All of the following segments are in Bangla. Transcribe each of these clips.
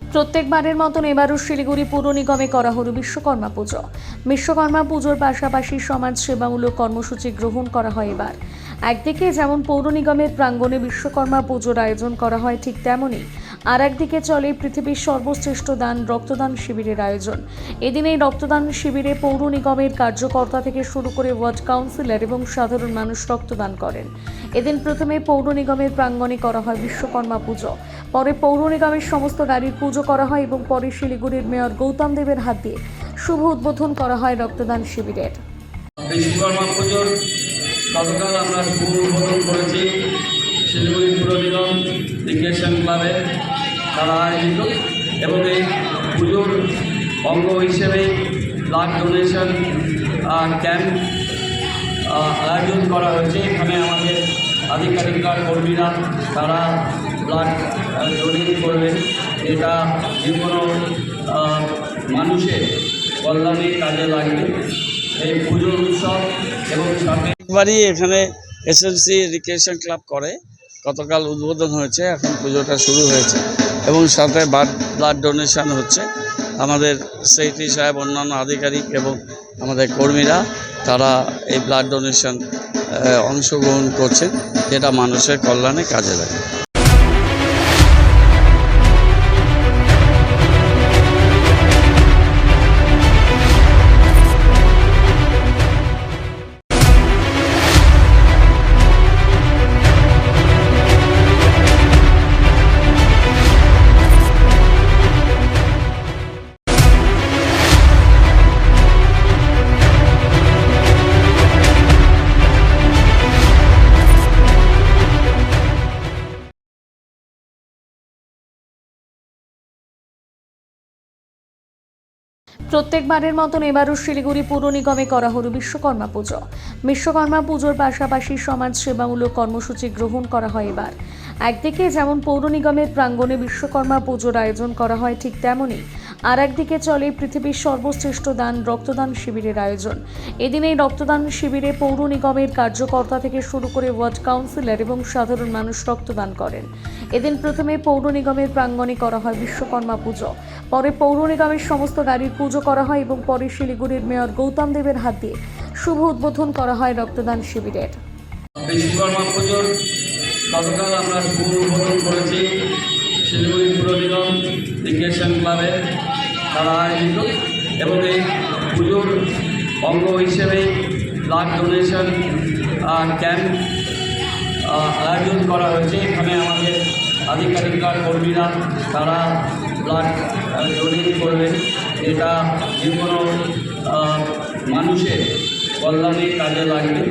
প্রত্যেকবারের মতন এবারও শিলিগুড়ি পৌর নিগমে করা হলো বিশ্বকর্মা পুজো। বিশ্বকর্মা পুজোর পাশাপাশি সমাজ সেবামূলক কর্মসূচি গ্রহণ করা হয় এবার। একদিকে যেমন পৌর নিগমের প্রাঙ্গণে বিশ্বকর্মা পুজোর আয়োজন করা হয়, ঠিক তেমনই আর একদিকে চলে পৃথিবীর সর্বশ্রেষ্ঠ দান রক্তদান শিবিরের আয়োজন। এদিন এই রক্তদান শিবিরে পৌর নিগমের কার্যকর্তা থেকে শুরু করে ওয়ার্ড কাউন্সিলর এবং সাধারণ মানুষ রক্তদান করেন। এদিন প্রথমে পৌর নিগমের প্রাঙ্গণে করা হয় বিশ্বকর্মা পুজো, পরে পৌর নিগমের সমস্ত গাড়ির পুজো করা হয় এবং পরে শিলিগুড়ির মেয়র গৌতম দেবের হাত দিয়ে শুভ উদ্বোধন করা হয় রক্তদান শিবিরের। বিশ্বকর্মা পুজোর গতকাল আমরা শুভ উদ্বোধন করেছি শিলিগুড়ি পৌর নিগম রিক্রিয়েশন ক্লাবে তারা আয়োজিত, এবং এই পুজোর অঙ্গ হিসেবে ব্লাড ডোনেশন ক্যাম্প আয়োজন করা হয়েছে। এখানে আমাদের আধিকারিকরা কর্মীরা তারা ব্লাড ডোনেট করবেন। এটা যে কোনো মানুষের কল্যাণে কাজে লাগবে এই পুজোর উৎসব। এবং সাথে একবারই এখানে এসএলসি রিক্রিয়েশন ক্লাব করে, গতকাল উদ্বোধন হয়েছে, এখন পুজোটা শুরু হয়েছে এবং সাথে ব্লাড ডোনেশন হচ্ছে। আমাদের সেক্রেটারি সাহেব, অন্যান্য আধিকারিক এবং আমাদের কর্মীরা তারা এই ব্লাড ডোনেশন অংশগ্রহণ করছেন, যেটা মানুষের কল্যাণে কাজে লাগে। প্রত্যেকবারের মতন এবারও শিলিগুড়ি পৌর নিগমে করা হলো বিশ্বকর্মা পুজো। বিশ্বকর্মা পুজোর পাশাপাশি সমাজ সেবামূলক কর্মসূচি গ্রহণ করা হয় এবার। একদিকে যেমন পৌর নিগমের প্রাঙ্গণে বিশ্বকর্মা পুজোর আয়োজন করা হয়, ঠিক তেমনই আর একদিকে চলে পৃথিবীর সর্বশ্রেষ্ঠ দান রক্তদান শিবিরের আয়োজন। এদিন এই রক্তদান শিবিরে পৌর নিগমের কার্যকর্তা থেকে শুরু করে ওয়ার্ড কাউন্সিলর এবং সাধারণ মানুষ রক্তদান করেন। এদিন প্রথমে পৌর নিগমের প্রাঙ্গণে করা হয় বিশ্বকর্মা পুজো, পরে পৌর নিগমের সমস্ত গাড়ির পুজো করা হয় এবং পরে শিলিগুড়ির মেয়র গৌতম দেবের হাত দিয়ে শুভ উদ্বোধন করা হয় রক্তদান শিবিরের। বিশ্বকর্মা পুজোর গতকাল আমরা শুভ উদ্বোধন করেছি শিলিগুড়ি পৌর নিগম রিক্রিয়েশন ক্লাবে তারা আয়োজিত, এবং এই পুজোর অঙ্গ হিসেবে ব্লাড ডোনেশন ক্যাম্প আয়োজন করা হয়েছে। এখানে আমাদের আধিকারিকরা কর্মীরা তারা ব্লাড ডোনেট করবেন। এটা যে কোনো মানুষের কল্যাণে কাজে লাগবে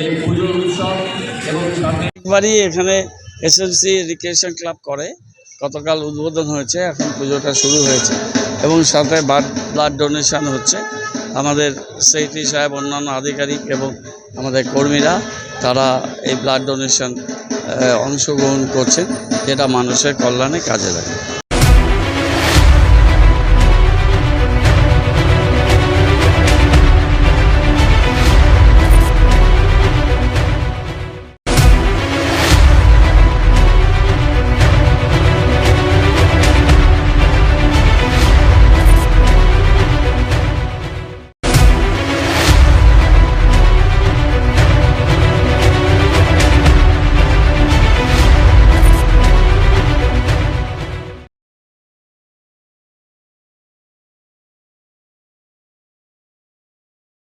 এই পুজোর উৎসব। এবং সাথে একবারই এখানে এসএলসি রিক্রিয়েশন ক্লাব করে, গতকাল উদ্বোধন হয়েছে, এখন পুজোটা শুরু হয়েছে এবং সাথে ব্লাড ডোনেশন হচ্ছে। আমাদের সেক্রেটারি সাহেব, অন্যান্য আধিকারিক এবং আমাদের কর্মীরা তারা এই ব্লাড ডোনেশন অংশগ্রহণ করছেন, যেটা মানুষের কল্যাণে কাজে লাগে।